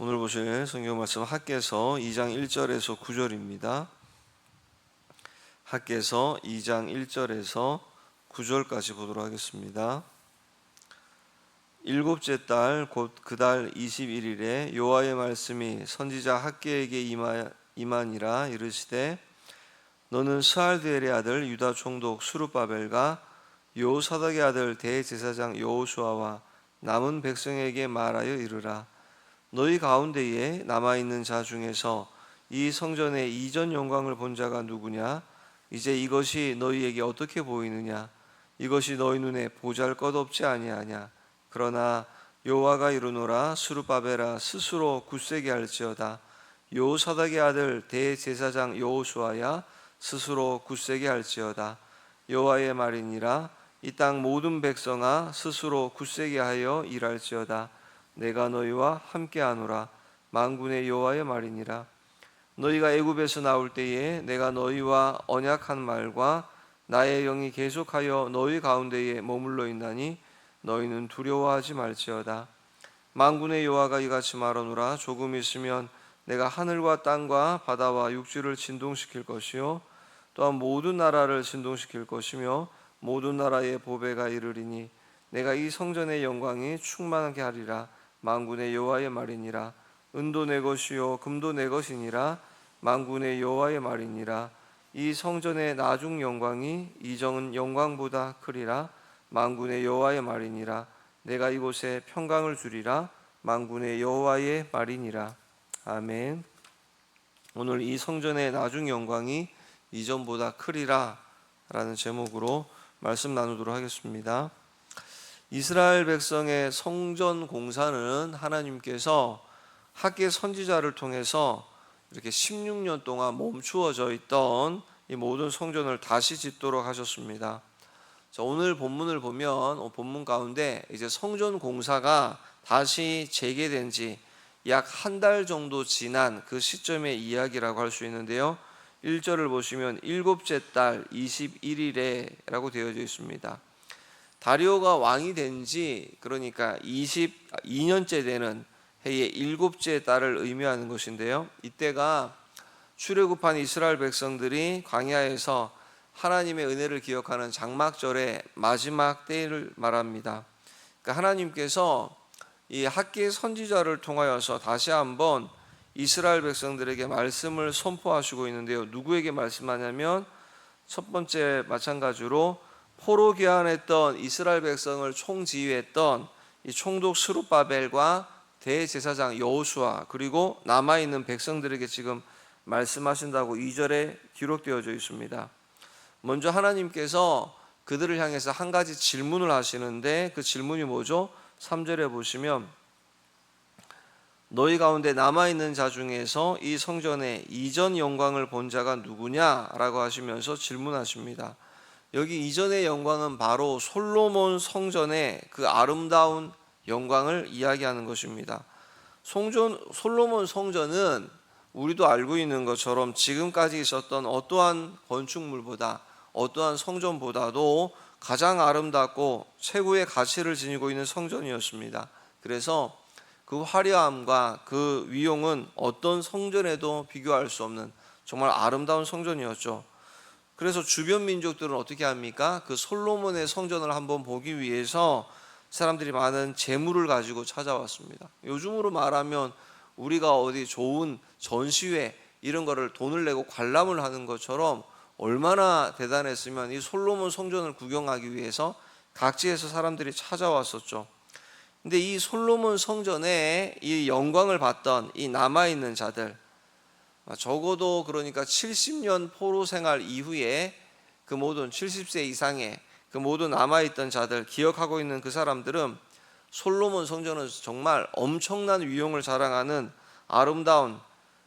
오늘 보실 성경 말씀 학개서 2장 1절에서 9절입니다. 학개서 2장 1절에서 9절까지 보도록 하겠습니다. 일곱째 달 곧 그 달 21일에 여호와의 말씀이 선지자 학개에게 임하니라. 이르시되 너는 스알드엘의 아들 유다 총독 스룹바벨과 여호사닥의 아들 대제사장 여호수아와 남은 백성에게 말하여 이르라. 너희 가운데에 남아있는 자 중에서 이 성전의 이전 영광을 본 자가 누구냐? 이제 이것이 너희에게 어떻게 보이느냐? 이것이 너희 눈에 보잘것없지 아니하냐? 그러나 여호와가 이르노라. 스룹바벨아 스스로 굳세게 할지어다. 여호사닥의 아들 대제사장 여호수아야 스스로 굳세게 할지어다. 여호와의 말이니라. 이 땅 모든 백성아 스스로 굳세게 하여 일할지어다. 내가 너희와 함께하노라. 만군의 여호와의 말이니라. 너희가 애굽에서 나올 때에 내가 너희와 언약한 말과 나의 영이 계속하여 너희 가운데에 머물러 있나니 너희는 두려워하지 말지어다. 만군의 여호와가 이같이 말하노라. 조금 있으면 내가 하늘과 땅과 바다와 육지를 진동시킬 것이요 또한 모든 나라를 진동시킬 것이며 모든 나라의 보배가 이르리니 내가 이 성전의 영광이 충만하게 하리라. 만군의 여호와의 말이니라. 은도 내 것이요 금도 내 것이니라. 만군의 여호와의 말이니라. 이 성전의 나중 영광이 이전 영광보다 크리라. 만군의 여호와의 말이니라. 내가 이곳에 평강을 주리라. 만군의 여호와의 말이니라. 아멘. 오늘 이 성전의 나중 영광이 이전보다 크리라 라는 제목으로 말씀 나누도록 하겠습니다. 이스라엘 백성의 성전 공사는 하나님께서 학개 선지자를 통해서 이렇게 16년 동안 멈추어져 있던 이 모든 성전을 다시 짓도록 하셨습니다. 자, 오늘 본문을 보면 본문 가운데 이제 성전 공사가 다시 재개된 지 약 한 달 정도 지난 그 시점의 이야기라고 할 수 있는데요. 1절을 보시면 일곱째 달 21일에 라고 되어져 있습니다. 다리오가 왕이 된 지 그러니까 22년째 되는 해의 일곱째 달을 의미하는 것인데요. 이때가 출애굽한 이스라엘 백성들이 광야에서 하나님의 은혜를 기억하는 장막절의 마지막 때를 말합니다. 그러니까 하나님께서 이 학개 선지자를 통하여서 다시 한번 이스라엘 백성들에게 말씀을 선포하시고 있는데요. 누구에게 말씀하냐면 첫 번째 마찬가지로 포로 귀환했던 이스라엘 백성을 총지휘했던 이 총독 스룹바벨과 대제사장 여호수아 그리고 남아있는 백성들에게 지금 말씀하신다고 2절에 기록되어져 있습니다. 먼저 하나님께서 그들을 향해서 한 가지 질문을 하시는데 그 질문이 뭐죠? 3절에 보시면 너희 가운데 남아있는 자 중에서 이 성전의 이전 영광을 본 자가 누구냐라고 하시면서 질문하십니다. 여기 이전의 영광은 바로 솔로몬 성전의 그 아름다운 영광을 이야기하는 것입니다. 솔로몬 성전은 우리도 알고 있는 것처럼 지금까지 있었던 어떠한 건축물보다 어떠한 성전보다도 가장 아름답고 최고의 가치를 지니고 있는 성전이었습니다. 그래서 그 화려함과 그 위용은 어떤 성전에도 비교할 수 없는 정말 아름다운 성전이었죠. 그래서 주변 민족들은 어떻게 합니까? 그 솔로몬의 성전을 한번 보기 위해서 사람들이 많은 재물을 가지고 찾아왔습니다. 요즘으로 말하면 우리가 어디 좋은 전시회 이런 거를 돈을 내고 관람을 하는 것처럼 얼마나 대단했으면 이 솔로몬 성전을 구경하기 위해서 각지에서 사람들이 찾아왔었죠. 근데 이 솔로몬 성전에 이 영광을 받던 이 남아있는 자들, 적어도 그러니까 70년 포로 생활 이후에 그 모든 70세 이상의 그 모든 남아있던 자들 기억하고 있는 그 사람들은 솔로몬 성전은 정말 엄청난 위용을 자랑하는 아름다운,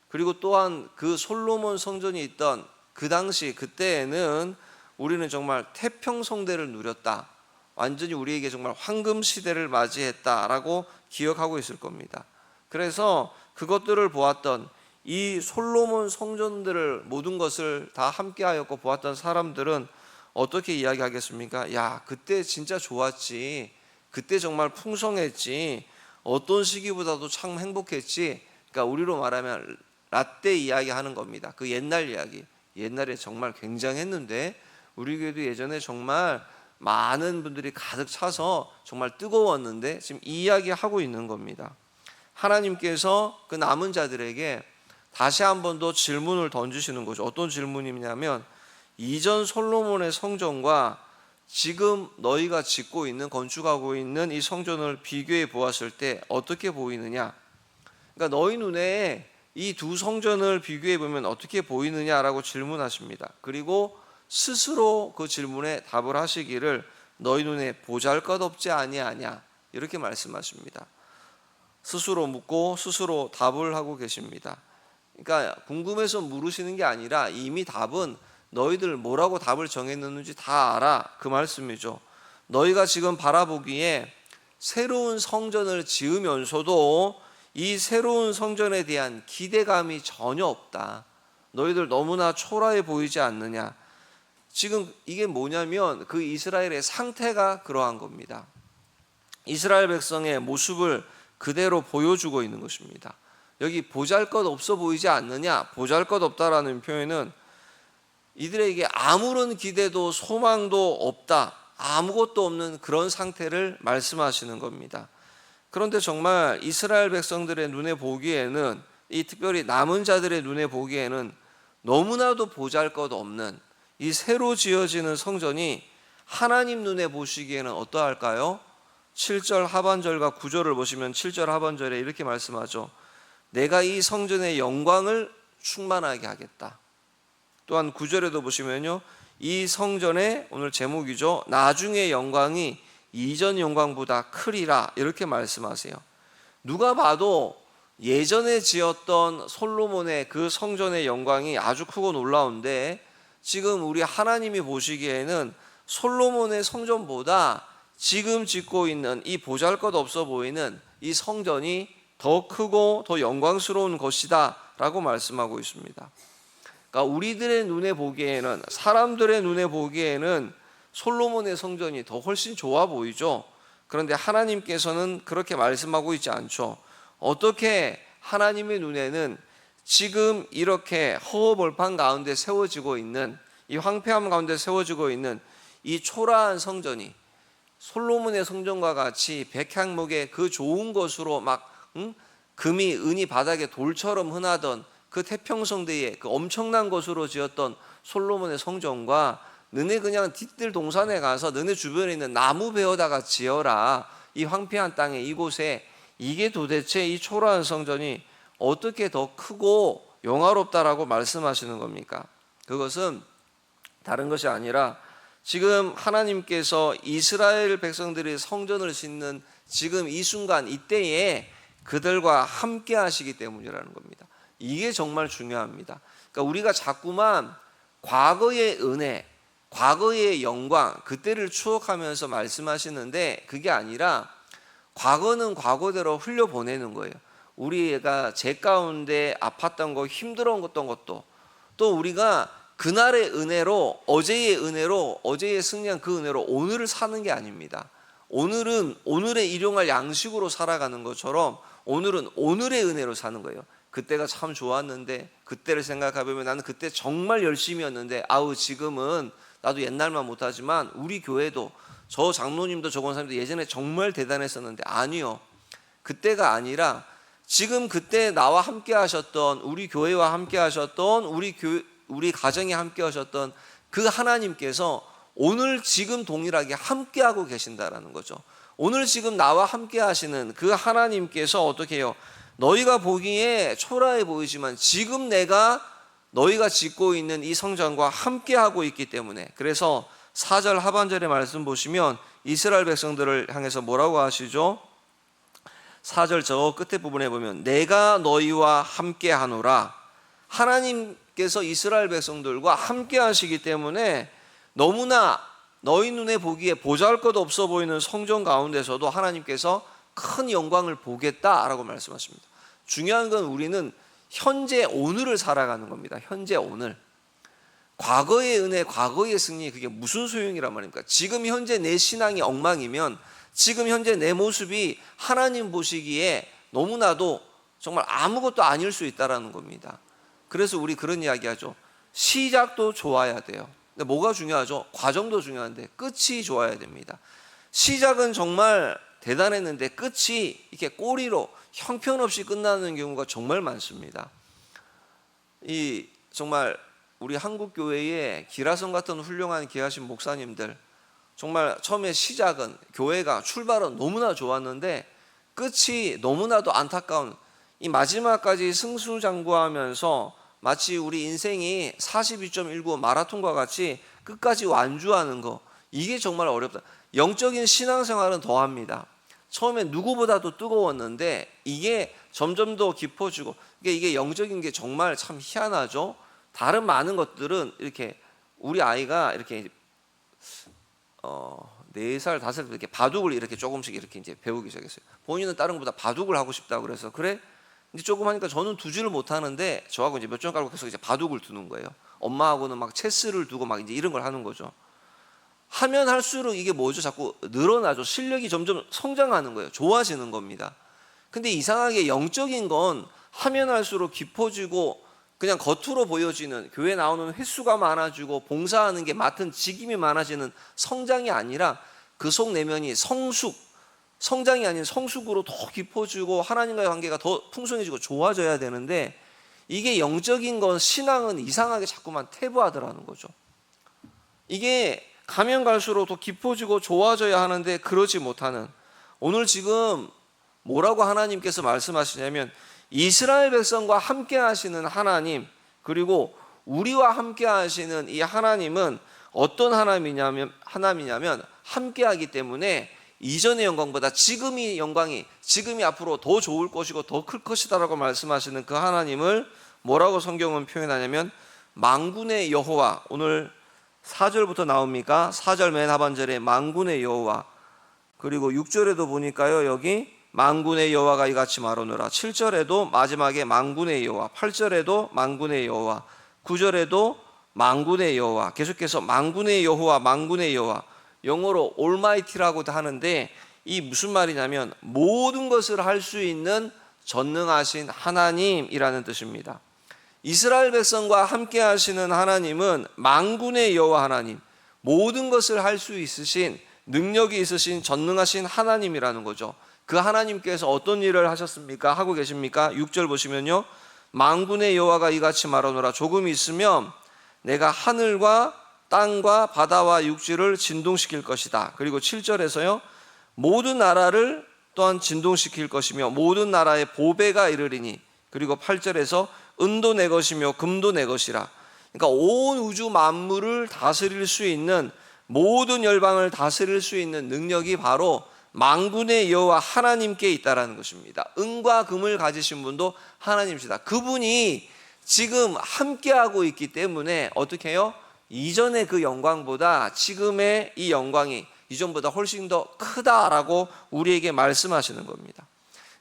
그리고 또한 그 솔로몬 성전이 있던 그 당시 그때에는 우리는 정말 태평성대를 누렸다, 완전히 우리에게 정말 황금 시대를 맞이했다라고 기억하고 있을 겁니다. 그래서 그것들을 보았던 이 솔로몬 성전들을 모든 것을 다 함께하였고 보았던 사람들은 어떻게 이야기하겠습니까? 야, 그때 진짜 좋았지, 그때 정말 풍성했지, 어떤 시기보다도 참 행복했지. 그러니까 우리로 말하면 라떼 이야기 하는 겁니다. 그 옛날 이야기. 옛날에 정말 굉장했는데 우리 교회도 예전에 정말 많은 분들이 가득 차서 정말 뜨거웠는데 지금 이 이야기 하고 있는 겁니다. 하나님께서 그 남은 자들에게 다시 한 번 더 질문을 던지시는 거죠. 어떤 질문이냐면 이전 솔로몬의 성전과 지금 너희가 짓고 있는, 건축하고 있는 이 성전을 비교해 보았을 때 어떻게 보이느냐. 그러니까 너희 눈에 이 두 성전을 비교해 보면 어떻게 보이느냐라고 질문하십니다. 그리고 스스로 그 질문에 답을 하시기를 너희 눈에 보잘것없지 아니하냐 이렇게 말씀하십니다. 스스로 묻고 스스로 답을 하고 계십니다. 그러니까 궁금해서 물으시는 게 아니라 이미 답은 너희들 뭐라고 답을 정했는지 다 알아, 그 말씀이죠. 너희가 지금 바라보기에 새로운 성전을 지으면서도 이 새로운 성전에 대한 기대감이 전혀 없다. 너희들 너무나 초라해 보이지 않느냐. 지금 이게 뭐냐면 그 이스라엘의 상태가 그러한 겁니다. 이스라엘 백성의 모습을 그대로 보여주고 있는 것입니다. 여기 보잘것 없어 보이지 않느냐, 보잘것 없다라는 표현은 이들에게 아무런 기대도 소망도 없다, 아무것도 없는 그런 상태를 말씀하시는 겁니다. 그런데 정말 이스라엘 백성들의 눈에 보기에는, 이 특별히 남은 자들의 눈에 보기에는 너무나도 보잘것 없는 이 새로 지어지는 성전이 하나님 눈에 보시기에는 어떠할까요? 7절 하반절과 9절을 보시면 7절 하반절에 이렇게 말씀하죠. 내가 이 성전의 영광을 충만하게 하겠다. 또한 9절에도 보시면요, 이 성전의, 오늘 제목이죠, 나중의 영광이 이전 영광보다 크리라 이렇게 말씀하세요. 누가 봐도 예전에 지었던 솔로몬의 그 성전의 영광이 아주 크고 놀라운데 지금 우리 하나님이 보시기에는 솔로몬의 성전보다 지금 짓고 있는 이 보잘것없어 보이는 이 성전이 더 크고 더 영광스러운 것이다 라고 말씀하고 있습니다. 그러니까 우리들의 눈에 보기에는, 사람들의 눈에 보기에는 솔로몬의 성전이 더 훨씬 좋아 보이죠. 그런데 하나님께서는 그렇게 말씀하고 있지 않죠. 어떻게 하나님의 눈에는 지금 이렇게 허허벌판 가운데 세워지고 있는, 이 황폐함 가운데 세워지고 있는 이 초라한 성전이 솔로몬의 성전과 같이 백향목의 그 좋은 것으로 막 금이 은이 바닥에 돌처럼 흔하던 그 태평성대에 그 엄청난 것으로 지었던 솔로몬의 성전과 너네 그냥 뒷들 동산에 가서 너네 주변에 있는 나무 베어다가 지어라, 이 황폐한 땅에 이곳에, 이게 도대체 이 초라한 성전이 어떻게 더 크고 영화롭다라고 말씀하시는 겁니까? 그것은 다른 것이 아니라 지금 하나님께서 이스라엘 백성들이 성전을 짓는 지금 이 순간 이때에 그들과 함께 하시기 때문이라는 겁니다. 이게 정말 중요합니다. 그러니까 우리가 자꾸만 과거의 은혜, 과거의 영광, 그때를 추억하면서 말씀하시는데 그게 아니라 과거는 과거대로 흘려보내는 거예요. 우리가 제 가운데 아팠던 거, 힘들었던 것도 또 우리가 그날의 은혜로, 어제의 은혜로, 어제의 승리한 그 은혜로 오늘을 사는 게 아닙니다. 오늘은 오늘의 일용할 양식으로 살아가는 것처럼 오늘은 오늘의 은혜로 사는 거예요. 그때가 참 좋았는데, 그때를 생각해보면 나는 그때 정말 열심히였는데, 아우 지금은 나도 옛날만 못하지만 우리 교회도, 저 장로님도 저건 사람도 예전에 정말 대단했었는데, 아니요, 그때가 아니라 지금 그때 나와 함께 하셨던, 우리 교회와 함께 하셨던, 우리 가정에 함께 하셨던 그 하나님께서 오늘 지금 동일하게 함께 하고 계신다라는 거죠. 오늘 지금 나와 함께 하시는 그 하나님께서 어떻게 해요? 너희가 보기에 초라해 보이지만 지금 내가 너희가 짓고 있는 이 성전과 함께 하고 있기 때문에, 그래서 4절 하반절의 말씀 보시면 이스라엘 백성들을 향해서 뭐라고 하시죠? 4절 저 끝에 부분에 보면 내가 너희와 함께 하노라. 하나님께서 이스라엘 백성들과 함께 하시기 때문에 너무나 너희 눈에 보기에 보잘것 없어 보이는 성전 가운데서도 하나님께서 큰 영광을 보겠다라고 말씀하십니다. 중요한 건 우리는 현재 오늘을 살아가는 겁니다. 현재 오늘. 과거의 은혜, 과거의 승리, 그게 무슨 소용이란 말입니까? 지금 현재 내 신앙이 엉망이면 지금 현재 내 모습이 하나님 보시기에 너무나도 정말 아무것도 아닐 수 있다라는 겁니다. 그래서 우리 그런 이야기 하죠. 시작도 좋아야 돼요. 근데 뭐가 중요하죠? 과정도 중요한데 끝이 좋아야 됩니다. 시작은 정말 대단했는데 끝이 이렇게 꼬리로 형편없이 끝나는 경우가 정말 많습니다. 이 정말 우리 한국 교회에 기라성 같은 훌륭한 귀하신 목사님들, 정말 처음에 시작은 교회가 출발은 너무나 좋았는데 끝이 너무나도 안타까운, 이 마지막까지 승수장구하면서 마치 우리 인생이 42.19 마라톤과 같이 끝까지 완주하는 거, 이게 정말 어렵다. 영적인 신앙생활은 더합니다. 처음에 누구보다도 뜨거웠는데 이게 점점 더 깊어지고, 이게 영적인 게 정말 참 희한하죠. 다른 많은 것들은 이렇게 우리 아이가 이렇게 4살, 5살 이렇게 바둑을 이렇게 조금씩 이렇게 이제 배우기 시작했어요. 본인은 다른 것보다 바둑을 하고 싶다고 그래서 그래? 이제 조금 하니까 저는 두지를 못 하는데 저하고 이제 몇 점 깔고 계속 이제 바둑을 두는 거예요. 엄마하고는 막 체스를 두고 막 이제 이런 걸 하는 거죠. 하면 할수록 이게 뭐죠? 자꾸 늘어나죠. 실력이 점점 성장하는 거예요. 좋아지는 겁니다. 근데 이상하게 영적인 건 하면 할수록 깊어지고 그냥 겉으로 보여지는, 교회 나오는 횟수가 많아지고 봉사하는 게 맡은 직임이 많아지는 성장이 아니라 그 속 내면이 성장이 아닌 성숙으로 더 깊어지고 하나님과의 관계가 더 풍성해지고 좋아져야 되는데, 이게 영적인 건, 신앙은 이상하게 자꾸만 퇴보하더라는 거죠. 이게 가면 갈수록 더 깊어지고 좋아져야 하는데 그러지 못하는, 오늘 지금 뭐라고 하나님께서 말씀하시냐면 이스라엘 백성과 함께 하시는 하나님, 그리고 우리와 함께 하시는 이 하나님은 어떤 하나님이냐면 함께 하기 때문에 이전의 영광보다 지금의 영광이, 지금이 앞으로 더 좋을 것이고 더 클 것이다라고 말씀하시는 그 하나님을 뭐라고 성경은 표현하냐면 만군의 여호와, 오늘 4절부터 나옵니까? 4절 맨 하반절에 만군의 여호와, 그리고 6절에도 보니까요, 여기 만군의 여호와가 이같이 말하노라. 7절에도 마지막에 만군의 여호와, 8절에도 만군의 여호와, 9절에도 만군의 여호와, 계속해서 만군의 여호와, 만군의 여호와, 영어로 올마이티라고도 하는데 이 무슨 말이냐면 모든 것을 할 수 있는 전능하신 하나님이라는 뜻입니다. 이스라엘 백성과 함께 하시는 하나님은 만군의 여호와 하나님, 모든 것을 할 수 있으신, 능력이 있으신 전능하신 하나님이라는 거죠. 그 하나님께서 어떤 일을 하셨습니까? 하고 계십니까? 6절 보시면요, 만군의 여호와가 이같이 말하노라. 조금 있으면 내가 하늘과 땅과 바다와 육지를 진동시킬 것이다. 그리고 7절에서요, 모든 나라를 또한 진동시킬 것이며 모든 나라의 보배가 이르리니, 그리고 8절에서 은도 내 것이며 금도 내 것이라. 그러니까 온 우주 만물을 다스릴 수 있는, 모든 열방을 다스릴 수 있는 능력이 바로 만군의 여호와 하나님께 있다라는 것입니다. 은과 금을 가지신 분도 하나님이시다. 그분이 지금 함께하고 있기 때문에 어떻게 해요? 이전의 그 영광보다 지금의 이 영광이 이전보다 훨씬 더 크다라고 우리에게 말씀하시는 겁니다.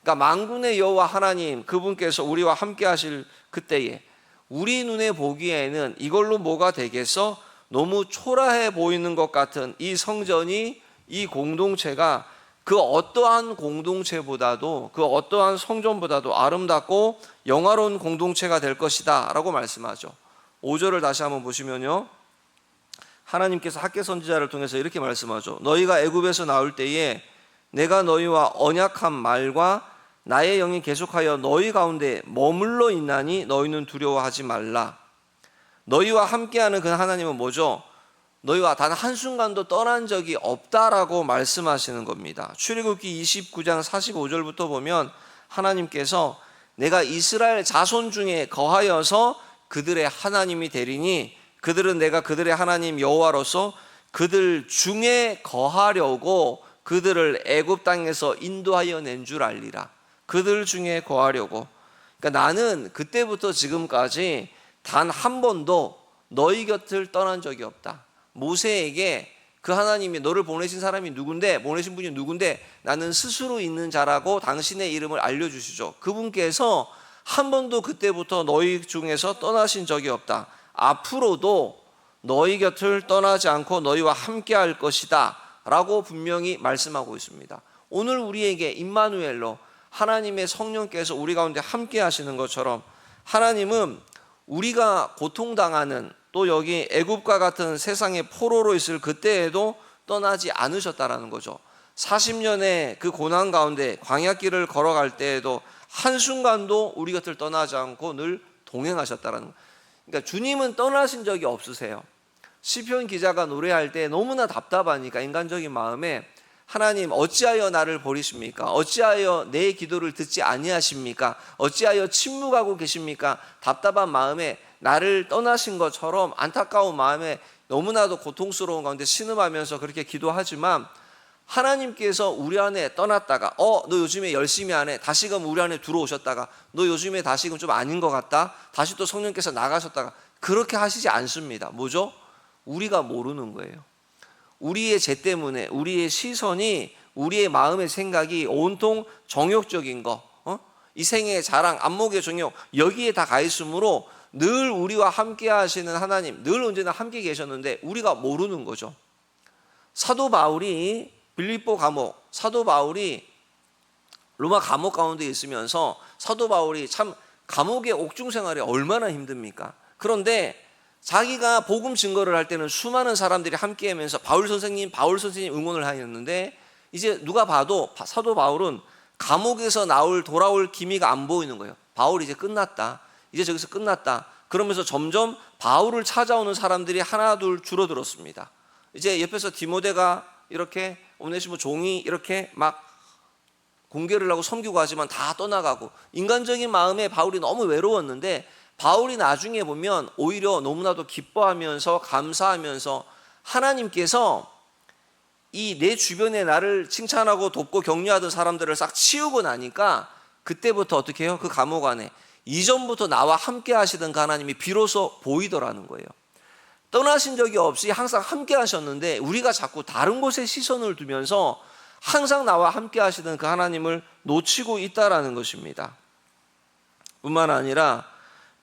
그러니까 만군의 여호와 하나님, 그분께서 우리와 함께 하실 그때에 우리 눈에 보기에는 이걸로 뭐가 되겠어? 너무 초라해 보이는 것 같은 이 성전이, 이 공동체가 그 어떠한 공동체보다도, 그 어떠한 성전보다도 아름답고 영화로운 공동체가 될 것이다 라고 말씀하죠. 5절을 다시 한번 보시면요, 하나님께서 학개 선지자를 통해서 이렇게 말씀하죠. 너희가 애굽에서 나올 때에 내가 너희와 언약한 말과 나의 영이 계속하여 너희 가운데 머물러 있나니 너희는 두려워하지 말라. 너희와 함께하는 그 하나님은 뭐죠? 너희와 단 한순간도 떠난 적이 없다라고 말씀하시는 겁니다. 출애굽기 29장 45절부터 보면 하나님께서 내가 이스라엘 자손 중에 거하여서 그들의 하나님이 되리니 그들은 내가 그들의 하나님 여호와로서 그들 중에 거하려고 그들을 애굽 땅에서 인도하여 낸 줄 알리라. 그들 중에 거하려고. 그러니까 나는 그때부터 지금까지 단 한 번도 너희 곁을 떠난 적이 없다. 모세에게 그 하나님이 너를 보내신 사람이 누군데, 보내신 분이 누군데 나는 스스로 있는 자라고 당신의 이름을 알려주시죠. 그분께서 한 번도 그때부터 너희 중에서 떠나신 적이 없다. 앞으로도 너희 곁을 떠나지 않고 너희와 함께 할 것이다 라고 분명히 말씀하고 있습니다. 오늘 우리에게 임마누엘로 하나님의 성령께서 우리 가운데 함께 하시는 것처럼 하나님은 우리가 고통당하는 또 여기 애굽과 같은 세상의 포로로 있을 그때에도 떠나지 않으셨다라는 거죠. 40년의 그 고난 가운데 광야길을 걸어갈 때에도 한순간도 우리 곁을 떠나지 않고 늘 동행하셨다라는 거예요. 그러니까 주님은 떠나신 적이 없으세요. 시편 기자가 노래할 때 너무나 답답하니까 인간적인 마음에 하나님 어찌하여 나를 버리십니까? 어찌하여 내 기도를 듣지 아니하십니까? 어찌하여 침묵하고 계십니까? 답답한 마음에 나를 떠나신 것처럼 안타까운 마음에 너무나도 고통스러운 가운데 신음하면서 그렇게 기도하지만 하나님께서 우리 안에 떠났다가 너 요즘에 열심히 안 해. 다시금 우리 안에 들어오셨다가 너 요즘에 다시금 좀 아닌 것 같다. 다시 또 성령께서 나가셨다가 그렇게 하시지 않습니다. 뭐죠? 우리가 모르는 거예요. 우리의 죄 때문에 우리의 시선이 우리의 마음의 생각이 온통 정욕적인 거, 이 생의 자랑, 안목의 정욕 여기에 다 가 있으므로 늘 우리와 함께 하시는 하나님 늘 언제나 함께 계셨는데 우리가 모르는 거죠. 사도 바울이 빌립보 감옥, 사도 바울이 로마 감옥 가운데 있으면서 사도 바울이 참 감옥의 옥중 생활이 얼마나 힘듭니까? 그런데 자기가 복음 증거를 할 때는 수많은 사람들이 함께 하면서 바울 선생님 응원을 하였는데 이제 누가 봐도 사도 바울은 감옥에서 돌아올 기미가 안 보이는 거예요. 바울이 이제 끝났다. 이제 저기서 끝났다. 그러면서 점점 바울을 찾아오는 사람들이 하나둘 줄어들었습니다. 이제 옆에서 디모데가 이렇게 오네시모 종이 이렇게 막 공개를 하고 섬기고 하지만 다 떠나가고 인간적인 마음에 바울이 너무 외로웠는데 바울이 나중에 보면 오히려 너무나도 기뻐하면서 감사하면서 하나님께서 이 내 주변에 나를 칭찬하고 돕고 격려하던 사람들을 싹 치우고 나니까 그때부터 어떻게 해요? 그 감옥 안에 이전부터 나와 함께 하시던 그 하나님이 비로소 보이더라는 거예요. 떠나신 적이 없이 항상 함께 하셨는데 우리가 자꾸 다른 곳에 시선을 두면서 항상 나와 함께 하시던 그 하나님을 놓치고 있다라는 것입니다. 뿐만 아니라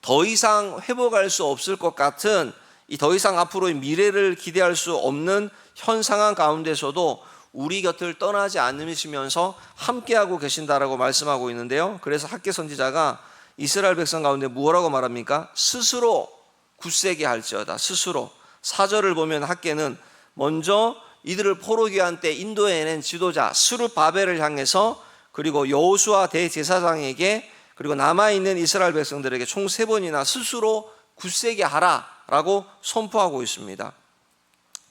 더 이상 회복할 수 없을 것 같은 더 이상 앞으로의 미래를 기대할 수 없는 현 상황 가운데서도 우리 곁을 떠나지 않으시면서 함께하고 계신다라고 말씀하고 있는데요. 그래서 학개 선지자가 이스라엘 백성 가운데 뭐라고 말합니까? 스스로 굳세게 할지어다. 스스로. 4절을 보면 학개는 먼저 이들을 포로기한 때 인도해낸 지도자 스룹바벨을 향해서 그리고 여호수아 대제사장에게 그리고 남아있는 이스라엘 백성들에게 총 3번이나 스스로 굳세게 하라라고 선포하고 있습니다.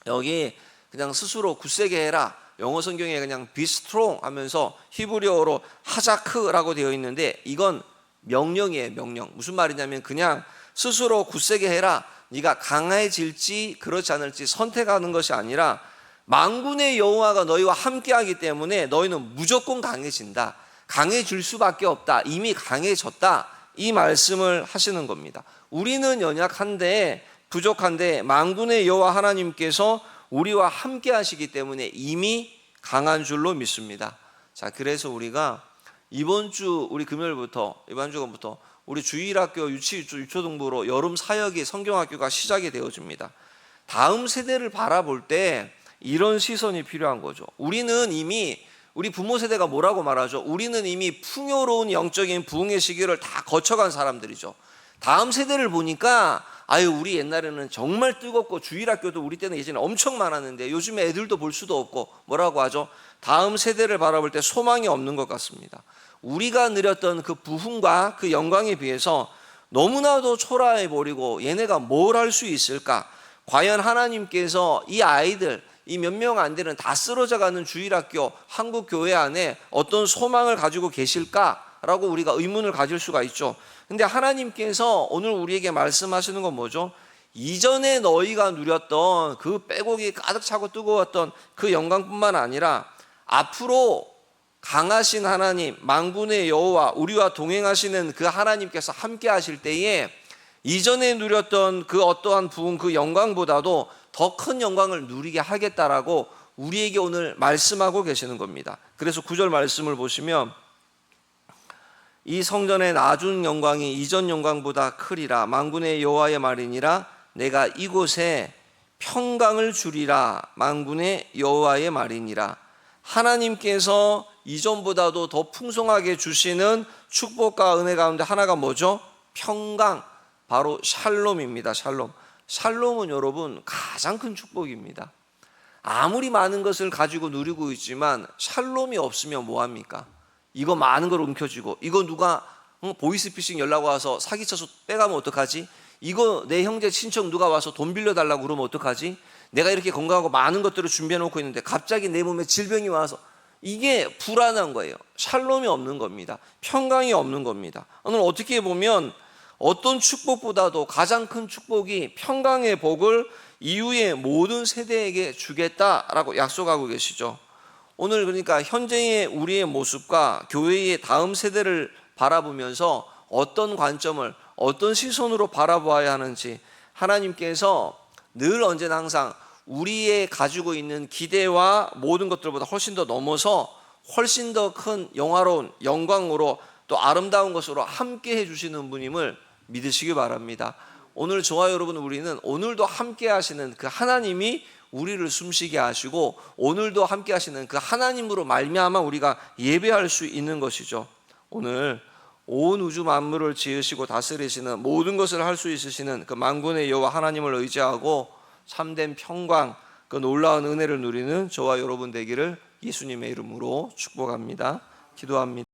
여기 그냥 스스로 굳세게 해라. 영어 성경에 그냥 be strong 하면서 히브리어로 하자크라고 되어 있는데 이건 명령이에요. 명령. 무슨 말이냐면 그냥 스스로 굳세게 해라. 네가 강해질지 그렇지 않을지 선택하는 것이 아니라 만군의 여호와가 너희와 함께하기 때문에 너희는 무조건 강해진다. 강해질 수밖에 없다. 이미 강해졌다. 이 말씀을 하시는 겁니다. 우리는 연약한데 부족한데 만군의 여호와 하나님께서 우리와 함께 하시기 때문에 이미 강한 줄로 믿습니다. 자, 그래서 우리가 이번 주 우리 금요일부터 이번 주부터 우리 주일학교 유초등부로 여름 사역이 성경학교가 시작이 되어집니다. 다음 세대를 바라볼 때 이런 시선이 필요한 거죠. 우리는 이미 우리 부모 세대가 뭐라고 말하죠? 우리는 이미 풍요로운 영적인 부흥의 시기를 다 거쳐간 사람들이죠. 다음 세대를 보니까 우리 옛날에는 정말 뜨겁고 주일학교도 우리 때는 예전에 엄청 많았는데 요즘에 애들도 볼 수도 없고 뭐라고 하죠? 다음 세대를 바라볼 때 소망이 없는 것 같습니다. 우리가 누렸던 그 부흥과 그 영광에 비해서 너무나도 초라해버리고 얘네가 뭘 할 수 있을까? 과연 하나님께서 이 아이들 이 몇 명 안 되는 다 쓰러져가는 주일학교 한국 교회 안에 어떤 소망을 가지고 계실까라고 우리가 의문을 가질 수가 있죠. 근데 하나님께서 오늘 우리에게 말씀하시는 건 뭐죠? 이전에 너희가 누렸던 그 빼곡이 가득 차고 뜨거웠던 그 영광뿐만 아니라 앞으로 강하신 하나님 만군의 여호와 우리와 동행하시는 그 하나님께서 함께 하실 때에 이전에 누렸던 그 어떠한 부흥 그 영광보다도 더 큰 영광을 누리게 하겠다라고 우리에게 오늘 말씀하고 계시는 겁니다. 그래서 9절 말씀을 보시면 이 성전의 나중 영광이 이전 영광보다 크리라 만군의 여호와의 말이니라 내가 이곳에 평강을 주리라 만군의 여호와의 말이니라. 하나님께서 이전보다도 더 풍성하게 주시는 축복과 은혜 가운데 하나가 뭐죠? 평강, 바로 샬롬입니다. 샬롬. 샬롬은 여러분 가장 큰 축복입니다. 아무리 많은 것을 가지고 누리고 있지만 샬롬이 없으면 뭐합니까? 이거 많은 걸 움켜쥐고, 이거 누가 보이스피싱 연락 와서 사기쳐서 빼가면 어떡하지? 이거 내 형제 친척 누가 와서 돈 빌려달라고 그러면 어떡하지? 내가 이렇게 건강하고 많은 것들을 준비해 놓고 있는데 갑자기 내 몸에 질병이 와서, 이게 불안한 거예요. 샬롬이 없는 겁니다. 평강이 없는 겁니다. 오늘 어떻게 보면 어떤 축복보다도 가장 큰 축복이 평강의 복을 이후의 모든 세대에게 주겠다라고 약속하고 계시죠. 오늘 그러니까 현재의 우리의 모습과 교회의 다음 세대를 바라보면서 어떤 관점을, 어떤 시선으로 바라보아야 하는지, 하나님께서 늘 언제나 항상 우리의 가지고 있는 기대와 모든 것들보다 훨씬 더 넘어서 훨씬 더 큰 영화로운 영광으로 또 아름다운 것으로 함께 해주시는 분임을 믿으시기 바랍니다. 오늘 저와 여러분, 우리는 오늘도 함께 하시는 그 하나님이 우리를 숨쉬게 하시고 오늘도 함께 하시는 그 하나님으로 말미암아 우리가 예배할 수 있는 것이죠. 오늘 온 우주 만물을 지으시고 다스리시는, 모든 것을 할 수 있으시는 그 만군의 여호와 하나님을 의지하고 참된 평강, 그 놀라운 은혜를 누리는 저와 여러분 되기를 예수님의 이름으로 축복합니다. 기도합니다.